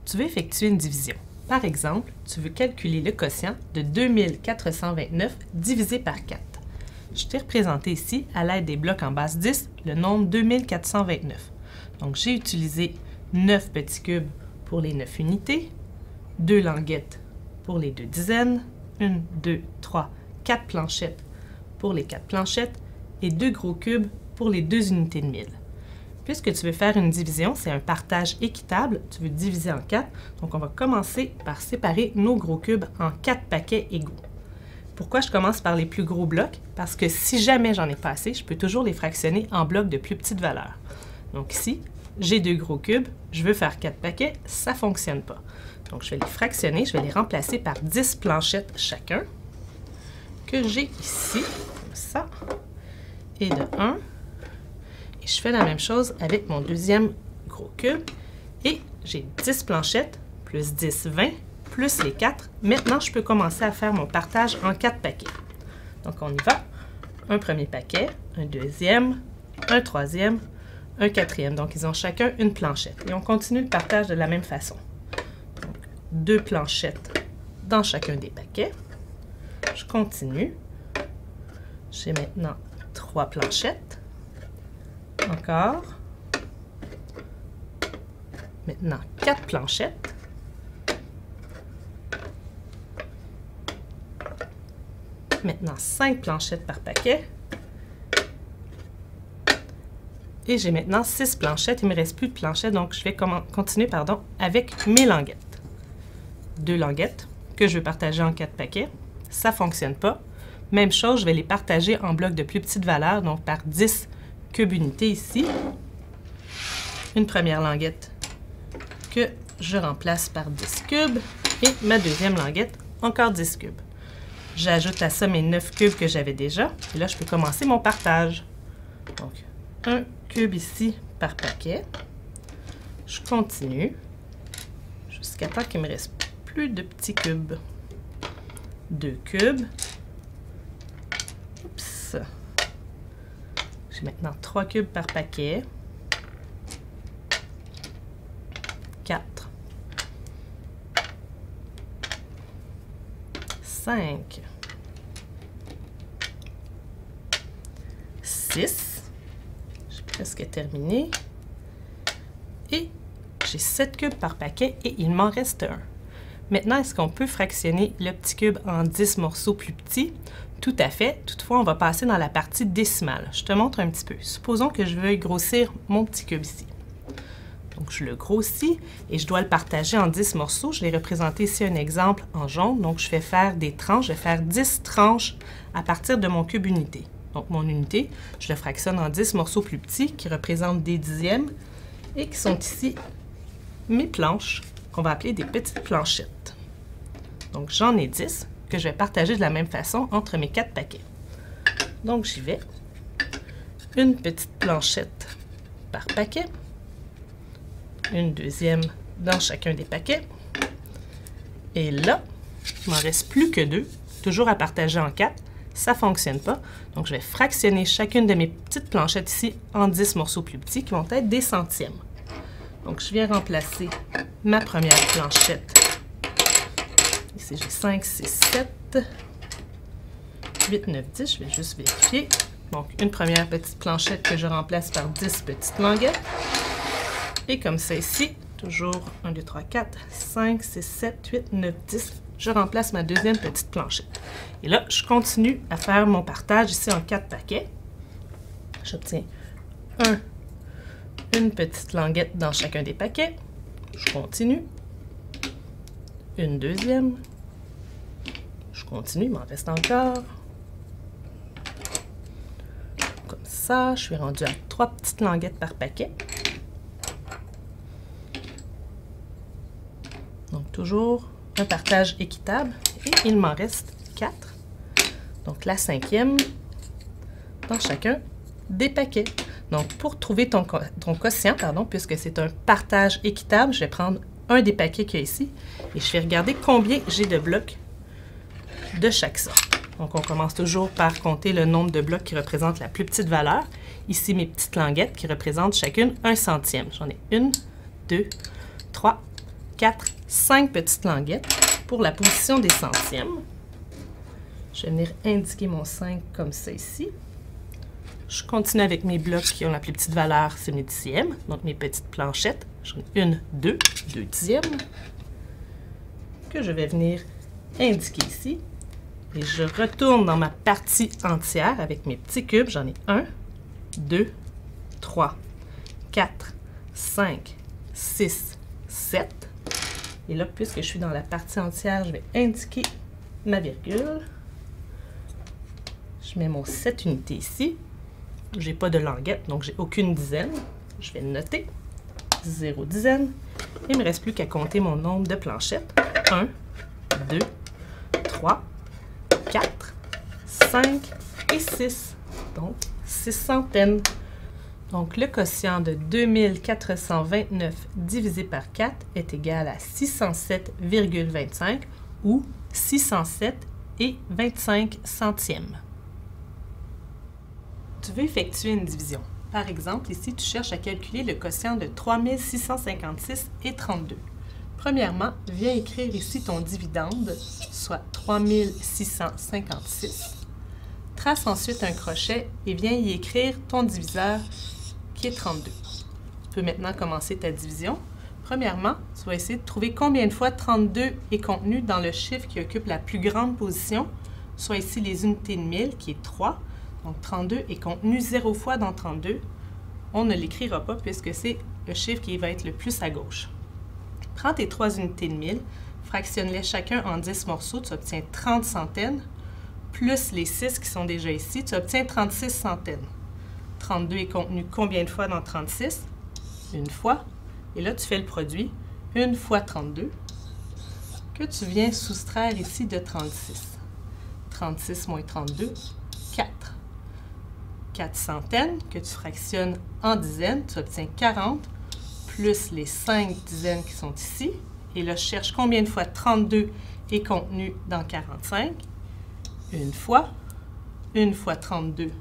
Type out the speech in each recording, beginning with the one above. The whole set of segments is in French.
tu veux effectuer une division. Par exemple, tu veux calculer le quotient de 2429 divisé par 4. Je t'ai représenté ici, à l'aide des blocs en base 10, le nombre 2429. Donc, j'ai utilisé 9 petits cubes pour les 9 unités, 2 languettes pour les 2 dizaines, 1, 2, 3, 4 planchettes pour les 4 planchettes et 2 gros cubes pour les 2 unités de 1000. Puisque tu veux faire une division, c'est un partage équitable, tu veux diviser en 4, donc on va commencer par séparer nos gros cubes en 4 paquets égaux. Pourquoi je commence par les plus gros blocs? Parce que si jamais j'en ai pas assez, je peux toujours les fractionner en blocs de plus petite valeur. Donc ici, j'ai 2 gros cubes, je veux faire 4 paquets, ça ne fonctionne pas. Donc je vais les fractionner, je vais les remplacer par 10 planchettes chacun, que j'ai ici, comme ça, et de 1. Et je fais la même chose avec mon deuxième gros cube. Et j'ai 10 planchettes, plus 10, 20, plus les 4. Maintenant, je peux commencer à faire mon partage en 4 paquets. Donc, on y va. Un premier paquet, un deuxième, un troisième, un quatrième. Donc, ils ont chacun une planchette. Et on continue le partage de la même façon. Donc, 2 planchettes dans chacun des paquets. Je continue. J'ai maintenant 3 planchettes. Encore. Maintenant, 4 planchettes. Maintenant, 5 planchettes par paquet. Et j'ai maintenant 6 planchettes. Il ne me reste plus de planchettes, donc je vais continuer avec mes languettes. 2 languettes que je veux partager en 4 paquets. Ça ne fonctionne pas. Même chose, je vais les partager en blocs de plus petite valeur, donc par 10 cubes unités ici. Une première languette que je remplace par 10 cubes et ma deuxième languette, encore 10 cubes. J'ajoute à ça mes 9 cubes que j'avais déjà et là, je peux commencer mon partage. Donc, un cube ici par paquet. Je continue jusqu'à temps qu'il me reste plus de petits cubes. 2 cubes. Oups. J'ai maintenant 3 cubes par paquet. 4. 5. 6. J'ai presque terminé. Et j'ai 7 cubes par paquet et il m'en reste un. Maintenant, est-ce qu'on peut fractionner le petit cube en 10 morceaux plus petits? Tout à fait. Toutefois, on va passer dans la partie décimale. Je te montre un petit peu. Supposons que je veuille grossir mon petit cube ici. Donc, je le grossis et je dois le partager en 10 morceaux. Je l'ai représenté ici un exemple en jaune. Donc, je vais faire des tranches. Je vais faire 10 tranches à partir de mon cube unité. Donc, mon unité, je le fractionne en 10 morceaux plus petits qui représentent des dixièmes et qui sont ici mes planches qu'on va appeler des petites planchettes. Donc, j'en ai 10 que je vais partager de la même façon entre mes 4 paquets. Donc, j'y vais. Une petite planchette par paquet. Une deuxième dans chacun des paquets. Et là, il m'en reste plus que 2, toujours à partager en 4. Ça ne fonctionne pas. Donc, je vais fractionner chacune de mes petites planchettes ici en 10 morceaux plus petits qui vont être des centièmes. Donc, je viens remplacer ma première planchette. Ici, j'ai 5, 6, 7, 8, 9, 10. Je vais juste vérifier. Donc, une première petite planchette que je remplace par 10 petites languettes. Et comme ça ici, toujours 1, 2, 3, 4, 5, 6, 7, 8, 9, 10. Je remplace ma deuxième petite planchette. Et là, je continue à faire mon partage ici en 4 paquets. J'obtiens une petite languette dans chacun des paquets. Je continue. Une deuxième. Je continue, il m'en reste encore. Comme ça, je suis rendue à 3 petites languettes par paquet. Donc, toujours un partage équitable. Et il m'en reste 4. Donc, la cinquième dans chacun des paquets. Donc, pour trouver ton quotient, puisque c'est un partage équitable, je vais prendre un des paquets qu'il y a ici et je vais regarder combien j'ai de blocs de chaque sorte. Donc, on commence toujours par compter le nombre de blocs qui représentent la plus petite valeur. Ici, mes petites languettes qui représentent chacune 1 centième. J'en ai 1, 2, 3, 4, 5 petites languettes pour la position des centièmes. Je vais venir indiquer mon 5 comme ça ici. Je continue avec mes blocs qui ont la plus petite valeur, c'est mes dixièmes, donc mes petites planchettes. J'en ai 1, 2, 2 dixièmes, que je vais venir indiquer ici. Et je retourne dans ma partie entière avec mes petits cubes. J'en ai 1, 2, 3, 4, 5, 6, 7. Et là, puisque je suis dans la partie entière, je vais indiquer ma virgule. Je mets mon 7 unités ici. Je n'ai pas de languette, donc j'ai aucune dizaine. Je vais noter 0 dizaine. Il ne me reste plus qu'à compter mon nombre de planchettes. 1, 2, 3, 4, 5 et 6. Donc, 6 centaines. Donc, le quotient de 2429 divisé par 4 est égal à 607,25 ou 607,25 centièmes. Tu veux effectuer une division. Par exemple, ici, tu cherches à calculer le quotient de 3656 et 32. Premièrement, viens écrire ici ton dividende, soit 3656. Trace ensuite un crochet et viens y écrire ton diviseur, qui est 32. Tu peux maintenant commencer ta division. Premièrement, tu vas essayer de trouver combien de fois 32 est contenu dans le chiffre qui occupe la plus grande position, soit ici les unités de 1000, qui est 3. Donc 32 est contenu 0 fois dans 32. On ne l'écrira pas puisque c'est le chiffre qui va être le plus à gauche. Prends tes 3 unités de 1000, fractionne-les chacun en 10 morceaux, tu obtiens 30 centaines, plus les 6 qui sont déjà ici, tu obtiens 36 centaines. 32 est contenu combien de fois dans 36? Une fois. Et là, tu fais le produit, 1 fois 32, que tu viens soustraire ici de 36. 36 moins 32, 4. 4 centaines que tu fractionnes en dizaines, tu obtiens 40, plus les 5 dizaines qui sont ici. Et là, je cherche combien de fois 32 est contenu dans 45. Une fois 32,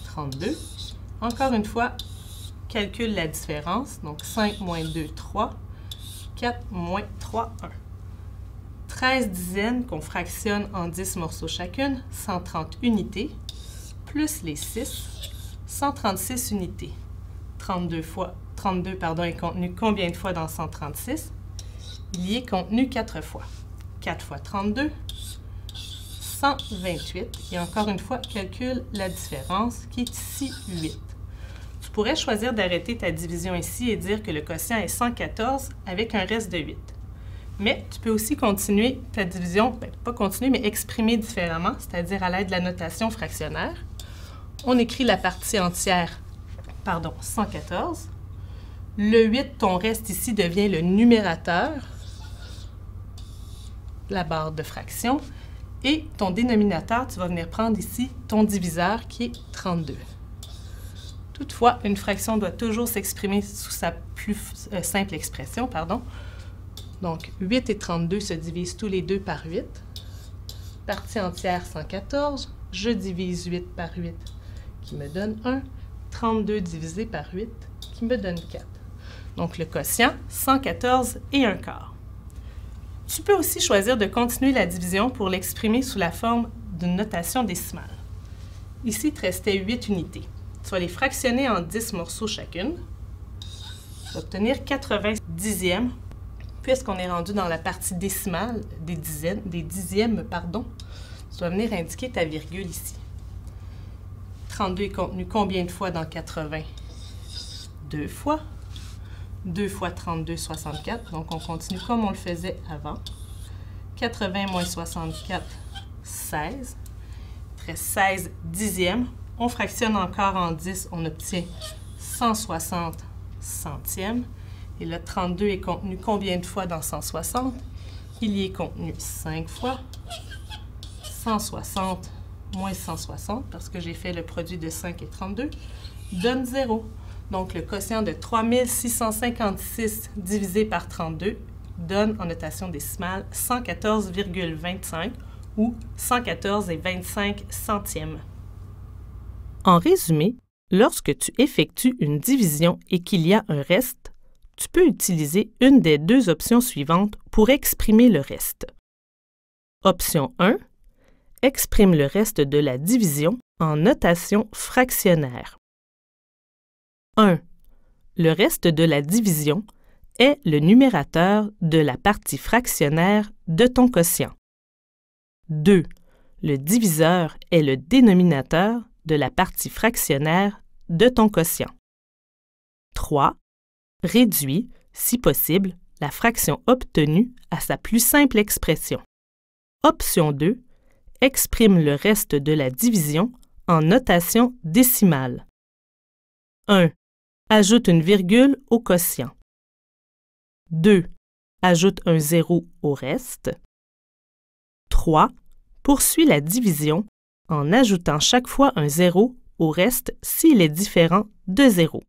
32. Encore une fois, calcule la différence. Donc, 5 moins 2, 3. 4 moins 3, 1. 13 dizaines qu'on fractionne en 10 morceaux chacune, 130 unités. Plus les 6, 136 unités. 32 est contenu combien de fois dans 136? Il y est contenu 4 fois. 4 fois 32, 128. Et encore une fois, calcule la différence qui est ici 8. Tu pourrais choisir d'arrêter ta division ici et dire que le quotient est 114 avec un reste de 8. Mais tu peux aussi continuer ta division, pas continuer, mais exprimer différemment, c'est-à-dire à l'aide de la notation fractionnaire. On écrit la partie entière, 114. Le 8, ton reste ici, devient le numérateur, la barre de fraction. Et ton dénominateur, tu vas venir prendre ici ton diviseur qui est 32. Toutefois, une fraction doit toujours s'exprimer sous sa plus simple expression. Donc, 8 et 32 se divisent tous les deux par 8. Partie entière, 114. Je divise 8 par 8. Qui me donne 1, 32 divisé par 8, qui me donne 4. Donc, le quotient, 114 et 1/4. Tu peux aussi choisir de continuer la division pour l'exprimer sous la forme d'une notation décimale. Ici, il te restait 8 unités. Tu vas les fractionner en 10 morceaux chacune. Tu vas obtenir 80 dixièmes, puisqu'on est rendu dans la partie décimale des dixièmes. Tu vas venir indiquer ta virgule ici. 32 est contenu combien de fois dans 80? 2 fois. 2 fois 32, 64. Donc, on continue comme on le faisait avant. 80 moins 64, 16. Il reste 16 dixièmes. On fractionne encore en 10. On obtient 160 centièmes. Et le 32 est contenu combien de fois dans 160? Il y est contenu 5 fois. 160 moins 160, parce que j'ai fait le produit de 5 et 32, donne 0. Donc, le quotient de 3656 divisé par 32 donne, en notation décimale, 114,25 ou 114,25 centièmes. En résumé, lorsque tu effectues une division et qu'il y a un reste, tu peux utiliser une des deux options suivantes pour exprimer le reste. Option 1. Exprime le reste de la division en notation fractionnaire. 1. Le reste de la division est le numérateur de la partie fractionnaire de ton quotient. 2. Le diviseur est le dénominateur de la partie fractionnaire de ton quotient. 3. Réduis, si possible, la fraction obtenue à sa plus simple expression. Option 2. Exprime le reste de la division en notation décimale. 1. Ajoute une virgule au quotient. 2. Ajoute un 0 au reste. 3. Poursuit la division en ajoutant chaque fois un 0 au reste s'il est différent de 0.